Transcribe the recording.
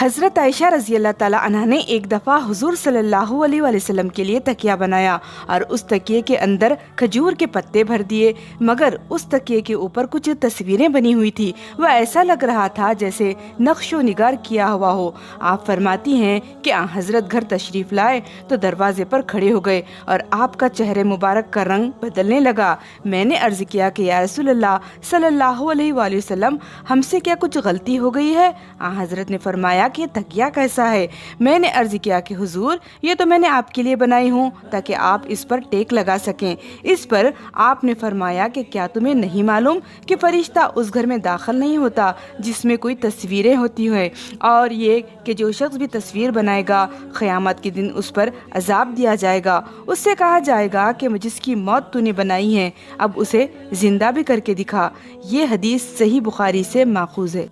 हज़रत आयशा रज़ी अल्लाह ताला अन्हा ने एक दफ़ा हुज़ूर सल्लल्लाहु अलैहि वसल्लम के लिए तकिया बनाया और उस तकिए के अंदर खजूर के पत्ते भर दिए, मगर उस तकिए के ऊपर कुछ तस्वीरें बनी हुई थी। वह ऐसा लग रहा था जैसे नक्शो निगार किया हुआ हो। आप फरमाती हैं कि हज़रत घर तशरीफ़ लाए तो दरवाजे पर खड़े हो गए और आपका चेहरे मुबारक का रंग बदलने लगा। मैंने अर्ज़ किया कि या रसूलल्लाह सल्लल्लाहु अलैहि वसल्लम, हमसे क्या कुछ गलती हो गई है? हज़रत ने फरमाया कि तकिया कैसा है? मैंने अर्ज किया कि हुजूर, ये तो मैंने आपके लिए बनाई हूँ ताकि आप इस पर टेक लगा सकें। इस पर आपने फरमाया कि क्या तुम्हें नहीं मालूम कि फरिश्ता उस घर में दाखिल नहीं होता जिसमें कोई तस्वीरें होती है, और ये कि जो शख्स भी तस्वीर बनाएगा क़यामत के दिन उस पर अजाब दिया जाएगा। उससे कहा जाएगा कि जिसकी मौत तूने बनाई है अब उसे जिंदा भी करके दिखा। ये हदीस सही बुखारी से माखूज है।